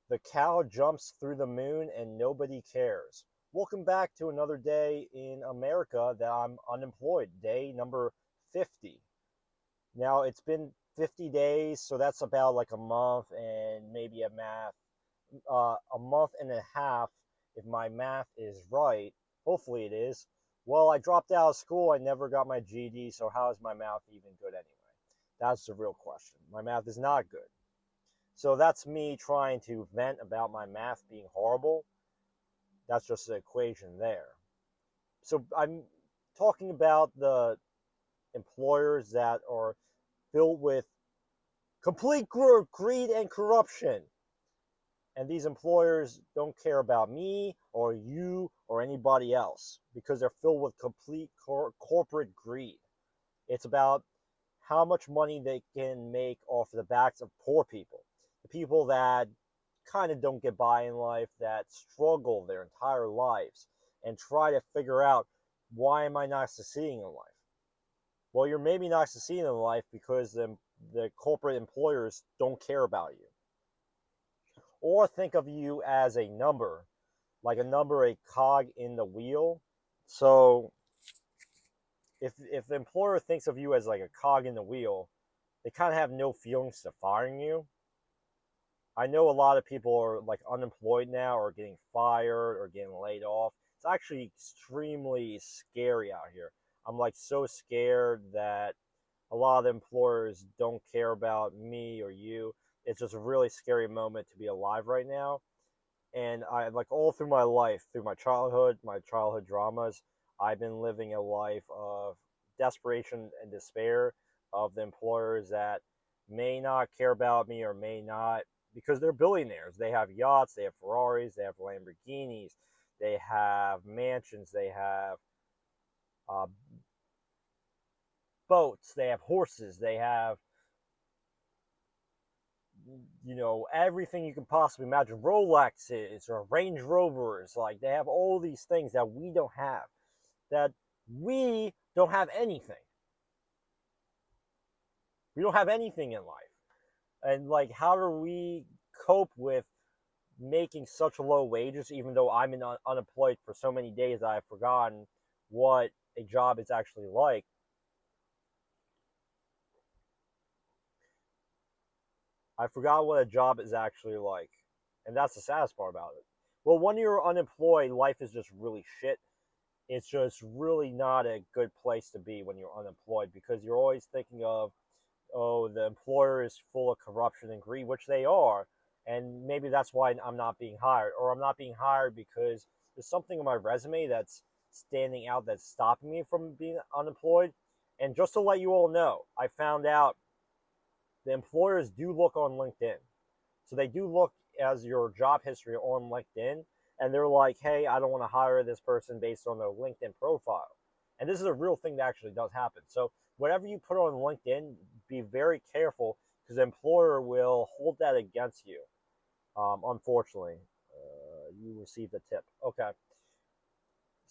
The cow jumps through the moon and nobody cares. Welcome back to another day in America that I'm unemployed, day number 50. Now it's been 50 days, so that's about like a month and maybe a month and a half if my math is right. Hopefully it is. Well, I dropped out of school. I never got my GED, so how is my math even good anyway? That's the real question. My math is not good. So that's me trying to vent about my math being horrible. That's just the equation there. So I'm talking about the employers that are filled with complete greed and corruption. And these employers don't care about me or you or anybody else because they're filled with complete corporate greed. It's about how much money they can make off the backs of poor people, the people that kind of don't get by in life, that struggle their entire lives and try to figure out, why am I not succeeding in life? Well, you're maybe not succeeding in life because the corporate employers don't care about you. Or think of you as a number, like a number, a cog in the wheel. So if the employer thinks of you as like a cog in the wheel, they kind of have no feelings to firing you. I know a lot of people are like unemployed now or getting fired or getting laid off. It's actually extremely scary out here. I'm like so scared that a lot of the employers don't care about me or you. It's just a really scary moment to be alive right now. And I like all through my life, through my childhood dramas, I've been living a life of desperation and despair of the employers that may not care about me or may not, because they're billionaires. They have yachts, they have Ferraris, they have Lamborghinis, they have mansions, they have uh, boats, they have horses, they have everything you can possibly imagine, Rolexes or Range Rovers. Like, they have all these things that we don't have, that we don't have anything. We don't have anything in life. And like, how do we cope with making such low wages, even though I'm unemployed for so many days that I've forgotten what a job is actually like? I forgot what a job is actually like. And that's the saddest part about it. Well, when you're unemployed, life is just really shit. It's just really not a good place to be when you're unemployed, because you're always thinking of, oh, the employer is full of corruption and greed, which they are. And maybe that's why I'm not being hired. Or I'm not being hired because there's something on my resume that's standing out that's stopping me from being unemployed. And just to let you all know, I found out the employers do look on LinkedIn. So they do look as your job history on LinkedIn, and they're like, hey, I don't want to hire this person based on their LinkedIn profile. And this is a real thing that actually does happen. So whatever you put on LinkedIn, be very careful, because the employer will hold that against you. Unfortunately, you received a tip. Okay.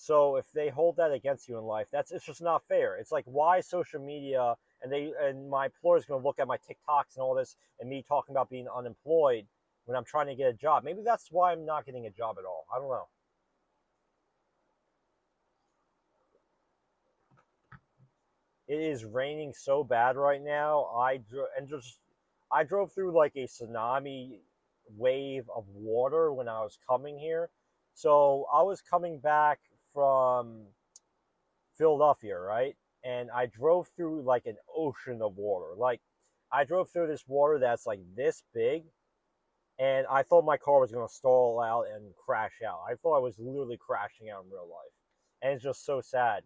So if they hold that against you in life, it's just not fair. It's like, why social media and my employer is going to look at my TikToks and all this and me talking about being unemployed when I'm trying to get a job. Maybe that's why I'm not getting a job at all. I don't know. It is raining so bad right now. I drove through like a tsunami wave of water when I was coming here. So I was coming back from Philadelphia, right? And I drove through like an ocean of water. Like, I drove through this water that's like this big, and I thought my car was going to stall out and crash out. I thought I was literally crashing out in real life. And it's just so sad.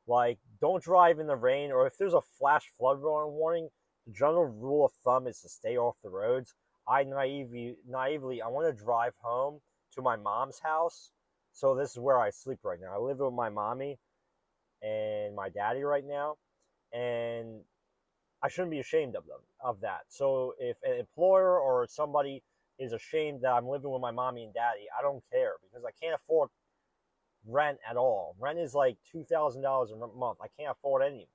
Like, don't drive in the rain, or if there's a flash flood warning, the general rule of thumb is to stay off the roads. I want to drive home to my mom's house. So this is where I sleep right now. I live with my mommy and my daddy right now, and I shouldn't be ashamed of that. So if an employer or somebody is ashamed that I'm living with my mommy and daddy, I don't care, because I can't afford rent at all. Rent is like $2,000 a month. I can't afford anything.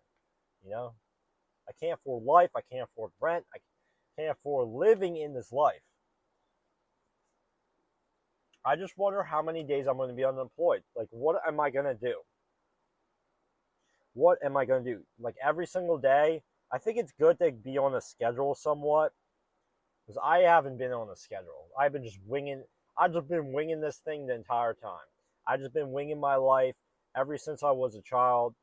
You know, I can't afford life. I can't afford rent. I can't afford living in this life. I just wonder how many days I'm going to be unemployed. Like, what am I going to do? What am I going to do? Like, every single day, I think it's good to be on a schedule somewhat because I haven't been on a schedule. I've been just winging. I've just been winging this thing the entire time. I've just been winging my life ever since I was a child,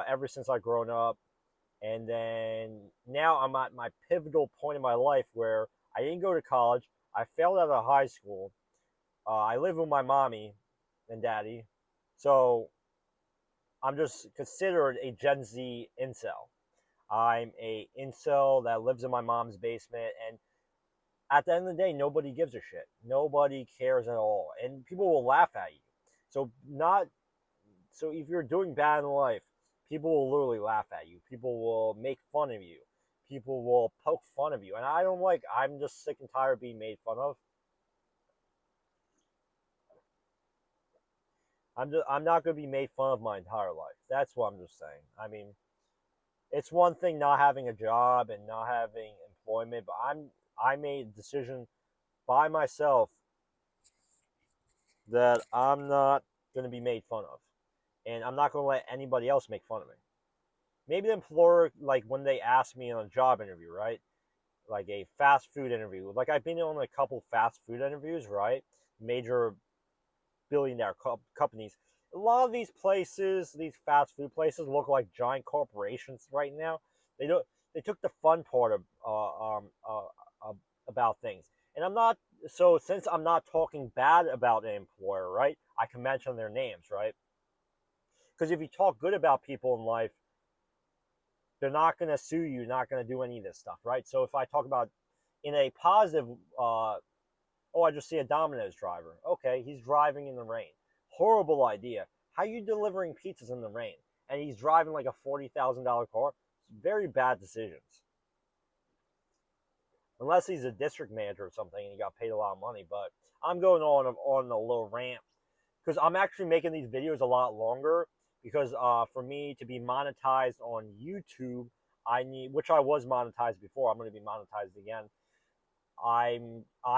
ever since I grown up, and then now I'm at my pivotal point in my life where I didn't go to college. I failed out of high school. I live with my mommy and daddy, so I'm just considered a Gen Z incel. I'm a incel that lives in my mom's basement, and at the end of the day, nobody gives a shit. Nobody cares at all, and people will laugh at you. So not so if you're doing bad in life, people will literally laugh at you. People will make fun of you. People will poke fun of you, and I don't like. I'm just sick and tired of being made fun of. I'm not going to be made fun of my entire life. That's what I'm just saying. I mean, it's one thing not having a job and not having employment, but I made a decision by myself that I'm not going to be made fun of, and I'm not going to let anybody else make fun of me. Maybe the employer, like when they ask me on a job interview, right? Like a fast food interview. Like I've been on a couple fast food interviews, right? Major billionaire companies. A lot of these places, these fast food places, look like giant corporations right now. They don't. They took the fun part of uh, about things, and I'm not. So since I'm not talking bad about an employer, right? I can mention their names, right? Because if you talk good about people in life, they're not going to sue you, not going to do any of this stuff, right? So if I talk about in a positive, oh, I just see a Domino's driver. Okay, he's driving in the rain. Horrible idea. How are you delivering pizzas in the rain? And he's driving like a $40,000 car. Very bad decisions. Unless he's a district manager or something and he got paid a lot of money. But I'm going on a little rant because I'm actually making these videos a lot longer because for me to be monetized on YouTube, I need, which I was monetized before. I'm going to be monetized again. I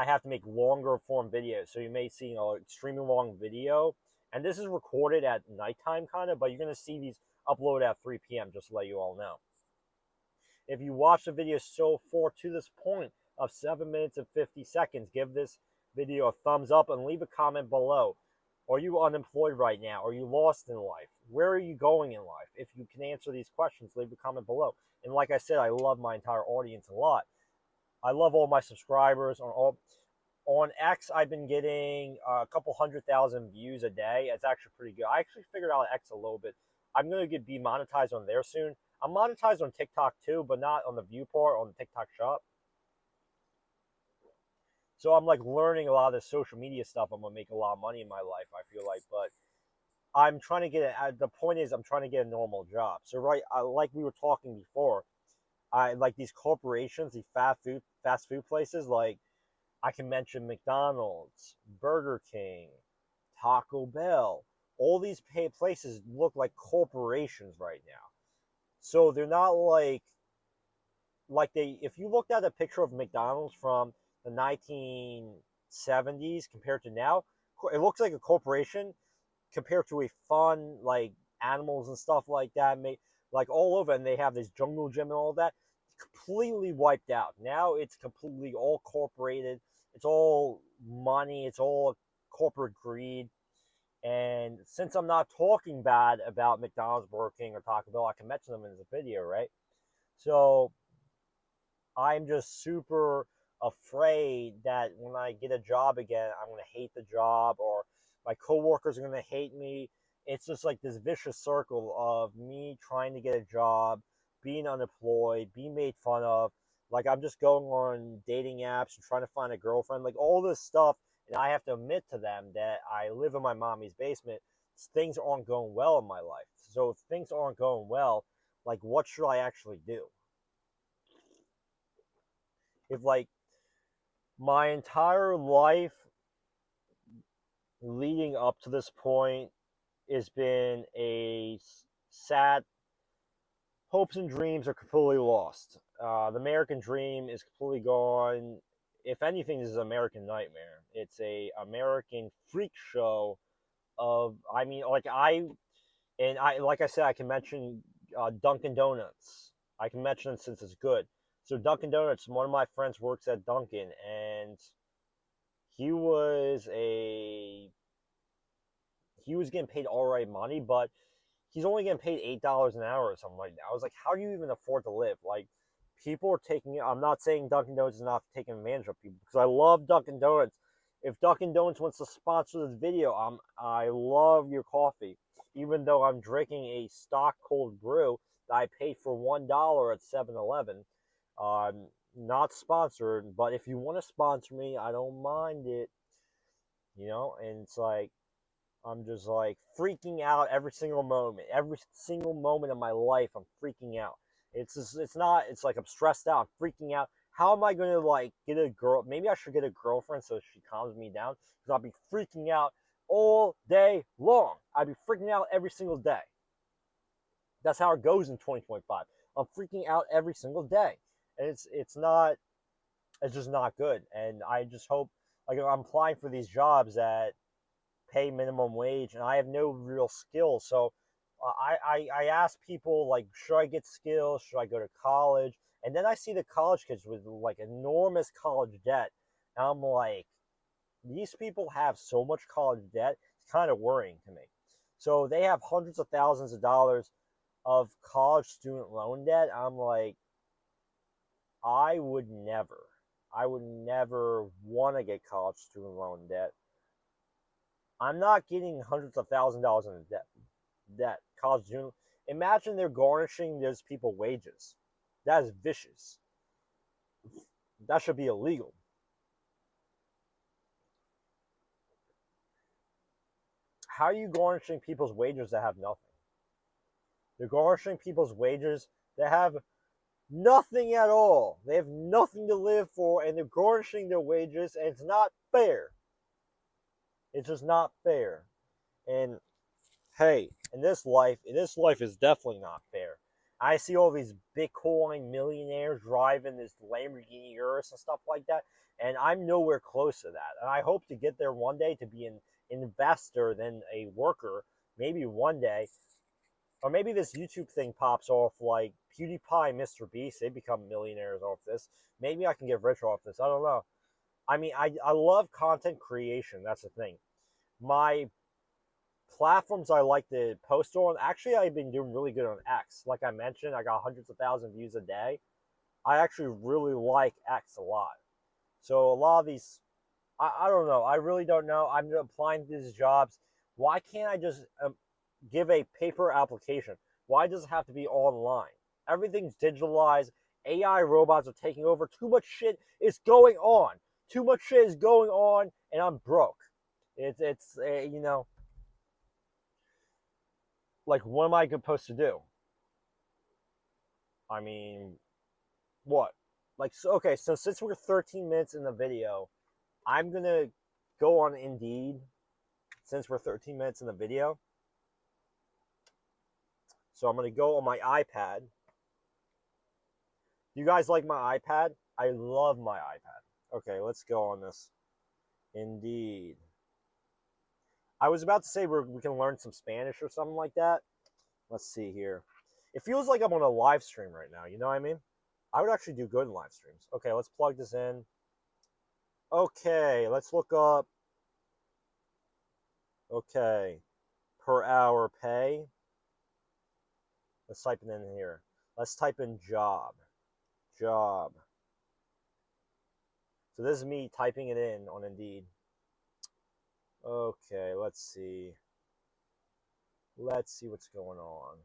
have to make longer form videos, so you may see an extremely long video, and this is recorded at nighttime kind of, but you're gonna see these upload at 3 p.m. just to let you all know. If you watch the video so far to this point of 7 minutes and 50 seconds, give this video a thumbs up and leave a comment below. Are you unemployed right now? Are you lost in life? Where are you going in life? If you can answer these questions, leave a comment below. And like I said, I love my entire audience a lot. I love all my subscribers on X. I've been getting a couple 100,000 views a day. It's actually pretty good. I actually figured out X a little bit. I'm gonna be monetized on there soon. I'm monetized on TikTok too, but not on the view part on the TikTok shop. So I'm like learning a lot of this social media stuff. I'm gonna make a lot of money in my life. I feel like, but I'm trying to get the point is I'm trying to get a normal job. So right, like we were talking before, I like these corporations, these fast food places. Like I can mention McDonald's, Burger King, Taco Bell. All these places look like corporations right now. So they're not like they. If you looked at a picture of McDonald's from the 1970s compared to now, it looks like a corporation compared to a fun like animals and stuff like that, like all over, and they have this jungle gym and all that. Completely wiped out. Now it's completely all corporated. It's all money. It's all corporate greed. And since I'm not talking bad about McDonald's, Burger King, or Taco Bell, I can mention them in this video, right? So I'm just super afraid that when I get a job again, I'm going to hate the job or my coworkers are going to hate me. It's just like this vicious circle of me trying to get a job, being unemployed, being made fun of. Like I'm just going on dating apps and trying to find a girlfriend, like all this stuff. And I have to admit to them that I live in my mommy's basement. Things aren't going well in my life. So if things aren't going well, like what should I actually do? If like my entire life leading up to this point has been a sad hopes and dreams are completely lost. The American dream is completely gone. if anything, this is American Nightmare. It's a American freak show of, I mean, like I said, I can mention Dunkin' Donuts. I can mention it since it's good. So Dunkin' Donuts, one of my friends works at Dunkin', and he was a he was getting paid all right money, but he's only getting paid $8 an hour or something like that. I was like, how do you even afford to live? Like, people are taking it. I'm not saying Dunkin' Donuts is not taking advantage of people because I love Dunkin' Donuts. If Dunkin' Donuts wants to sponsor this video, I love your coffee. Even though I'm drinking a stock cold brew that I paid for $1 at 7-Eleven. Not sponsored, but if you want to sponsor me, I don't mind it. And it's like, I'm just like freaking out every single moment. Every single moment of my life, I'm freaking out. It's like I'm stressed out, I'm freaking out. How am I going to like get a girl? Maybe I should get a girlfriend so she calms me down because I'll be freaking out all day long. I'll be freaking out every single day. That's how it goes in 2025. I'm freaking out every single day. And it's just not good. And I just hope, like, I'm applying for these jobs that pay minimum wage, and I have no real skills. So I ask people, like, should I get skills? Should I go to college? And then I see the college kids with like enormous college debt, and I'm like, these people have so much college debt. It's kind of worrying to me. So they have hundreds of thousands of dollars of college student loan debt. I'm like, I would never want to get college student loan debt. I'm not getting hundreds of $1,000s in debt. College student. Imagine they're garnishing those people's wages. That is vicious. That should be illegal. How are you garnishing people's wages that have nothing? They're garnishing people's wages that have nothing at all. They have nothing to live for, and they're garnishing their wages, and it's not fair. It's just not fair. And hey, this life is definitely not fair. I see all these Bitcoin millionaires driving this Lamborghini Urus and stuff like that, and I'm nowhere close to that. And I hope to get there one day to be an investor than a worker, maybe one day. Or maybe this YouTube thing pops off, like PewDiePie and Mr. Beast, they become millionaires off this. Maybe I can get rich off this. I don't know. I mean, I love content creation. That's the thing. My platforms I like to post on, actually, I've been doing really good on X. Like I mentioned, I got hundreds of thousands of views a day. I actually really like X a lot. So a lot of these, I don't know. I really don't know. I'm applying to these jobs. Why can't I just give a paper application? Why does it have to be online? Everything's digitalized. AI robots are taking over. Too much shit is going on. Too much shit is going on, and I'm broke. It's like, what am I supposed to do? I mean, what? Like, so, okay, so since we're 13 minutes in the video, I'm gonna go on Indeed. Since we're 13 minutes in the video, so I'm gonna go on my iPad. You guys like my iPad? I love my iPad. Okay, let's go on this. Indeed. I was about to say we can learn some Spanish or something like that. Let's see here. It feels like I'm on a live stream right now. You know what I mean? I would actually do good in live streams. Okay, let's plug this in. Okay, let's look up. Okay, per hour pay. Let's type it in here. Let's type in job. Job. So this is me typing it in on Indeed. Okay, let's see. Let's see what's going on.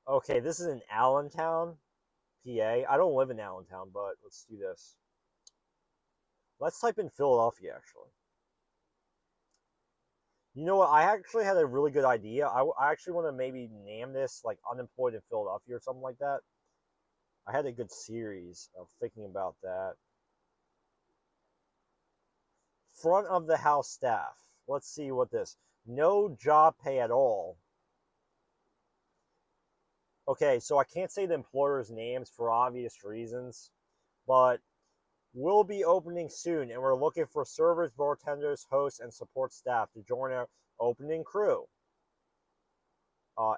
Okay, this is in Allentown, PA. I don't live in Allentown, but let's do this. Let's type in Philadelphia, actually. You know what? I actually had a really good idea. I actually want to maybe name this like Unemployed in Philadelphia or something like that. I had a good series of thinking about that. Front of the house staff. Let's see what this. No job pay at all. Okay, so I can't say the employer's names for obvious reasons, but will be opening soon, and we're looking for servers, bartenders, hosts, and support staff to join our opening crew.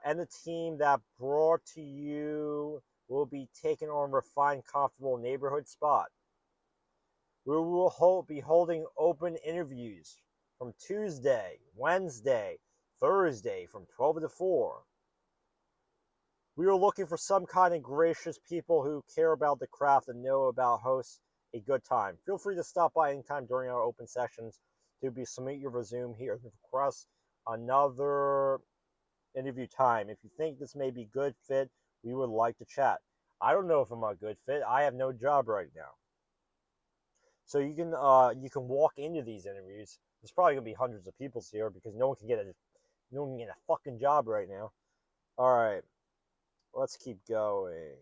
And the team that brought to you will be taking on refined, comfortable neighborhood spot. We will be holding open interviews from Tuesday, Wednesday, Thursday from 12 to 4. We are looking for some kind of gracious people who care about the craft and know about hosts a good time. Feel free to stop by anytime during our open sessions to submit your resume here and request another interview time. If you think this may be good fit, we would like to chat. I don't know if I'm a good fit. I have no job right now. So you can walk into these interviews. There's probably gonna be hundreds of people here because no one can get a fucking job right now. All right, let's keep going.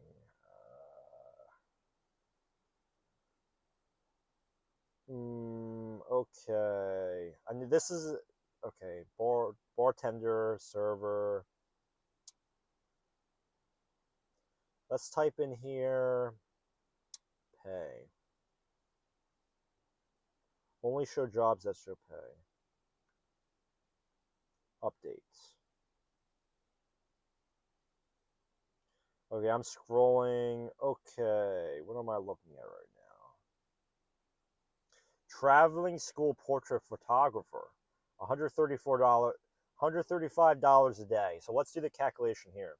Okay. I mean, this is okay. Bartender, server. Let's type in here. Pay. Only show jobs that show pay. Updates. Okay, I'm scrolling. Okay, what am I looking at right now? Traveling school portrait photographer. $134, $135 a day. So let's do the calculation here.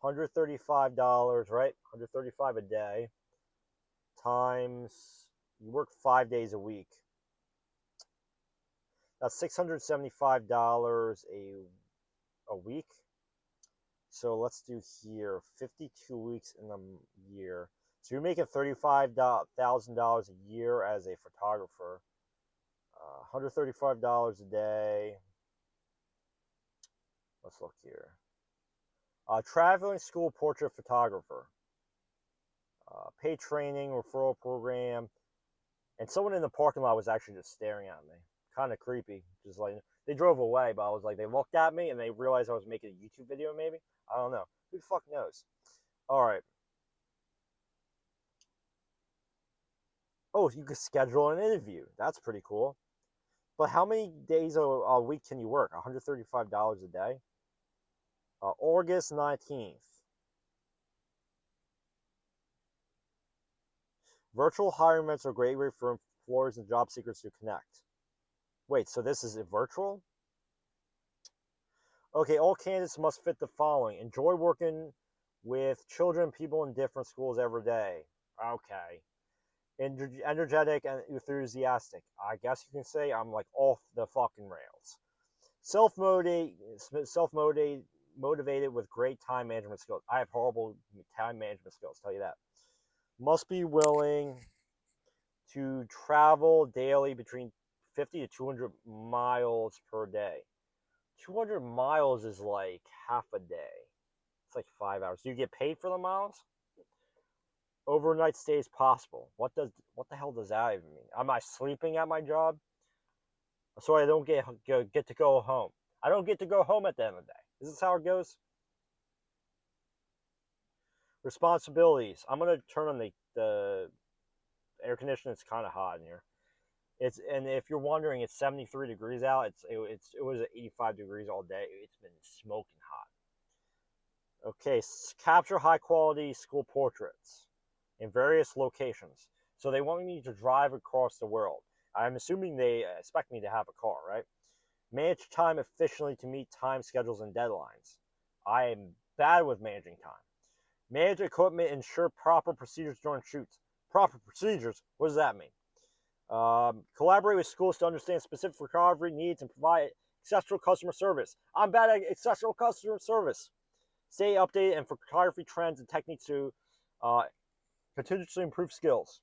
$135, right? $135 a day times, you work 5 days a week. That's $675 a week. So let's do here 52 weeks in a year. So you're making $35,000 a year as a photographer. $135 a day. Let's look here. Traveling school portrait photographer. Paid training, referral program. And someone in the parking lot was actually just staring at me. Kind of creepy. Just like, they drove away, but I was like, they looked at me and they realized I was making a YouTube video maybe. I don't know. Who the fuck knows? All right. Oh, you could schedule an interview. That's pretty cool. But how many days a week can you work? $135 a day? August 19th. Virtual hiring events are a great way for employers and job seekers to connect. Wait, so this is virtual? Okay, all candidates must fit the following. Enjoy working with children, people in different schools every day. Okay. Energetic and enthusiastic. I guess you can say I'm like off the fucking rails. Motivated with great time management skills. I have horrible time management skills, tell you that. Must be willing to travel daily between 50 to 200 miles per day. 200 miles is like half a day. It's like 5 hours. Do you get paid for the miles? Overnight stays possible. What the hell does that even mean? Am I sleeping at my job? So I don't get to go home. I don't get to go home at the end of the day. Is this how it goes? Responsibilities. I'm gonna turn on the air conditioner. It's kind of hot in here. And if you're wondering, it's 73 degrees out. It was 85 degrees all day. It's been smoking hot. Okay, capture high quality school portraits in various locations. So they want me to drive across the world. I'm assuming they expect me to have a car, right? Manage time efficiently to meet time schedules and deadlines. I am bad with managing time. Manage equipment, ensure proper procedures during shoots. Proper procedures? What does that mean? Collaborate with schools to understand specific photography needs and provide exceptional customer service. I'm bad at exceptional customer service. Stay updated and photography trends and techniques to continuously improve skills.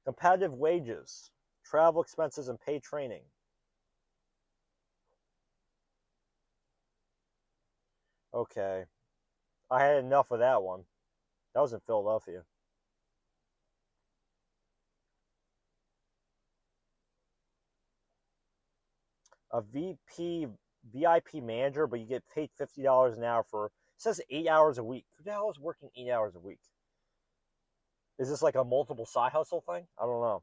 Competitive wages, travel expenses, and paid training. Okay. I had enough of that one. That was in Philadelphia. A VIP manager, but you get paid $50 an hour for says 8 hours a week. Who the hell is working 8 hours a week? Is this like a multiple side hustle thing? I don't know.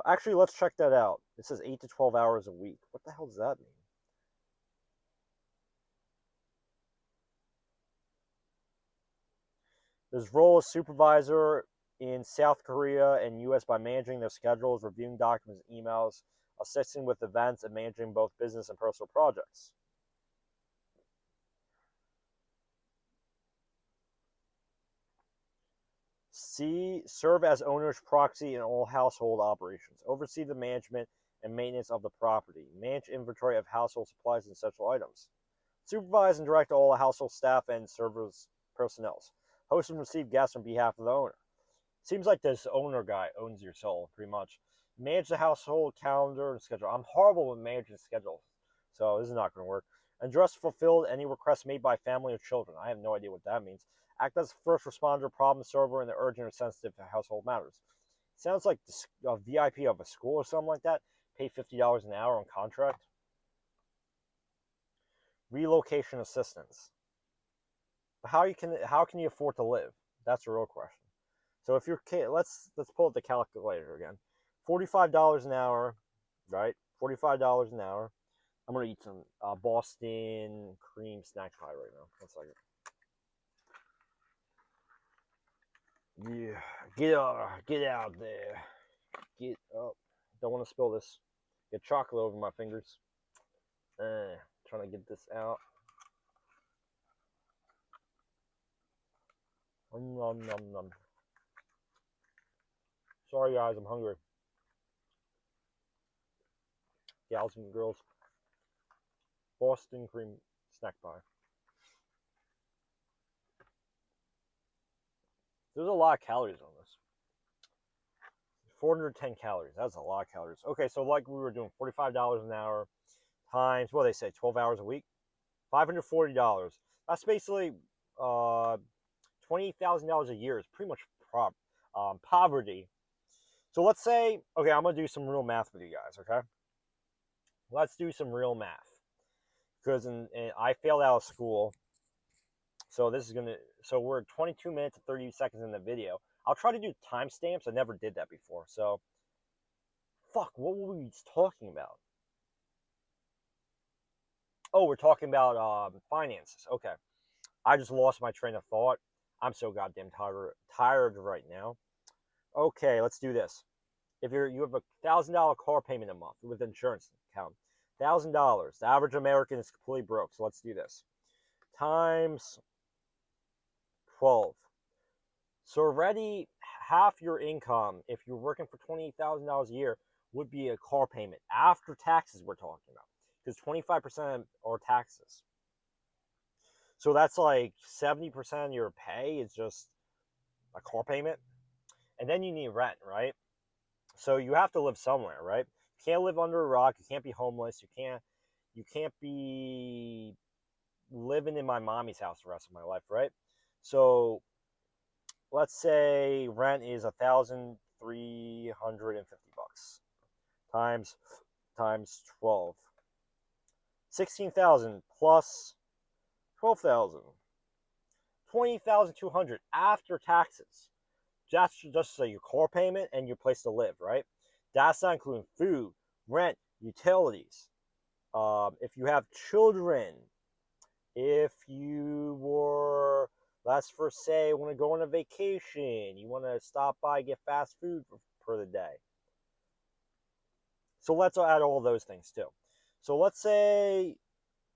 Actually, let's check that out. It says 8 to 12 hours a week. What the hell does that mean? There's role as supervisor in South Korea and U.S. by managing their schedules, reviewing documents and emails, assisting with events, and managing both business and personal projects. C. Serve as owner's proxy in all household operations. Oversee the management and maintenance of the property. Manage inventory of household supplies and essential items. Supervise and direct all household staff and service personnel. Host and receive guests on behalf of the owner. Seems like this owner guy owns your soul, pretty much. Manage the household calendar and schedule. I'm horrible with managing schedules, so this is not going to work. Address fulfilled any requests made by family or children. I have no idea what that means. Act as first responder, problem solver in the urgent or sensitive household matters. Sounds like a VIP of a school or something like that. Pay $50 an hour on contract. Relocation assistance. How can you afford to live? That's the real question. So if you're let's pull up the calculator again. $45 an hour, right? $45 an hour. I'm gonna eat some Boston cream snack pie right now. 1 second. Yeah, get out there. Get up. Don't want to spill this. Get chocolate over my fingers. Trying to get this out. Nom nom nom. Sorry guys, I'm hungry. Gals and girls. Boston cream snack pie. There's a lot of calories on this. 410 calories. That's a lot of calories. Okay, so like we were doing, $45 an hour times, what do they say, 12 hours a week? $540. That's basically $28,000 a year is pretty much poverty. So let's say, okay, I'm going to do some real math with you guys, okay? Let's do some real math. Because I failed out of school. So this is going to, so we're 22 minutes and 30 seconds in the video. I'll try to do timestamps. I never did that before. So, fuck, what were we talking about? Oh, we're talking about finances. Okay. I just lost my train of thought. I'm so goddamn tired right now. Okay, let's do this. If you have $1,000 car payment a month with insurance account, $1,000. The average American is completely broke. So let's do this. Times 12. So already half your income, if you're working for $28,000 a year, would be a car payment after taxes. We're talking about, because 25% are taxes. So that's like 70% of your pay is just a car payment, and then you need rent, right? So you have to live somewhere, right? You can't live under a rock. You can't be homeless. You can't be living in my mommy's house the rest of my life, right? So let's say rent is $1,350 times 12. 16,000 plus 12,000. 20,200 after taxes. That's just your car payment and your place to live, right? That's not including food, rent, utilities. If you have children, if you were, let's first say, want to go on a vacation, you want to stop by, get fast food for the day. So let's add all those things too. So let's say,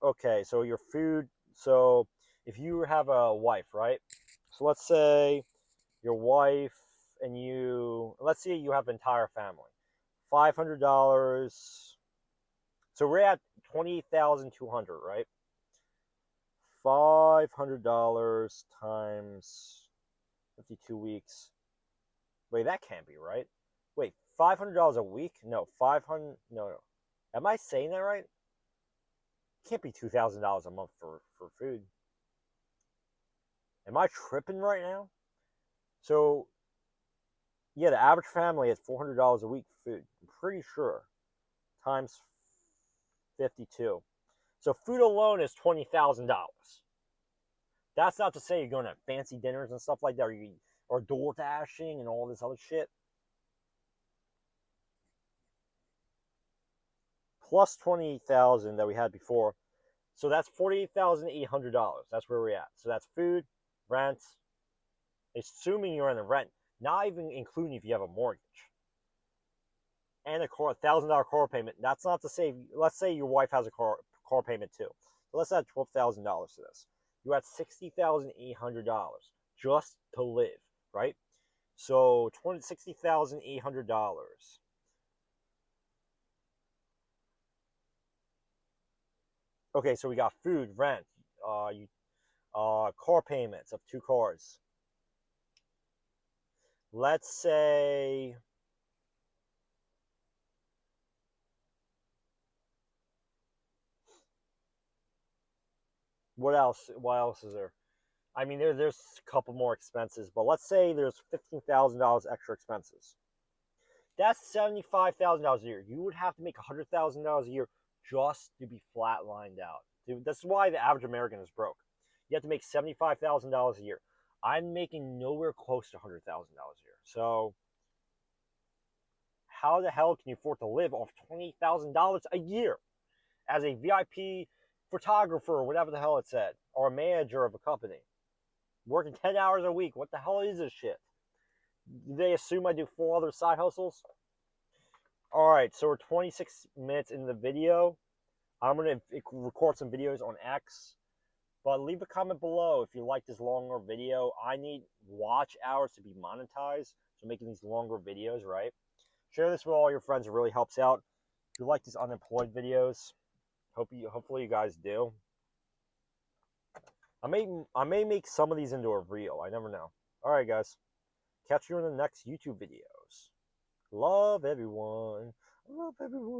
okay, so your food, so if you have a wife, right? So let's say your wife and you, let's say you have an entire family. $500. So we're at 20,200, right? $500 times 52 weeks. Wait, that can't be right. Wait, $500 a week? No, 500. No. Am I saying that right? It can't be $2,000 a month for food. Am I tripping right now? So, yeah, the average family has $400 a week for food. I'm pretty sure. Times 52. So food alone is $20,000. That's not to say you're going to fancy dinners and stuff like that, or door dashing and all this other shit. Plus 20,000 that we had before, so that's $48,800. That's where we're at. So that's food, rent, assuming you're in a rent, not even including if you have a mortgage, and a $1,000 car payment. That's not to say. Let's say your wife has a car payment too. So let's add $12,000 to this. You're at $60,800 just to live, right? So $60,800. Okay, so we got food, rent, car payments of 2 cars. Let's say what else? What else is there? I mean, there's a couple more expenses, but let's say there's $15,000 extra expenses. That's $75,000 a year. You would have to make $100,000 a year just to be flatlined out. Dude, that's why the average American is broke. You have to make $75,000 a year. I'm making nowhere close to $100,000 a year. So how the hell can you afford to live off $20,000 a year as a VIP photographer or whatever the hell it said, or a manager of a company, working 10 hours a week? What the hell is this shit? Do they assume I do 4 other side hustles? All right, so we're 26 minutes in the video. I'm going to record some videos on X, but leave a comment below if you like this longer video. I need watch hours to be monetized, so making these longer videos, right? Share this with all your friends. It really helps out. If you like these unemployed videos, hopefully you guys do. I may make some of these into a reel. I never know. All right, guys. Catch you in the next YouTube videos. Love everyone. Love everyone.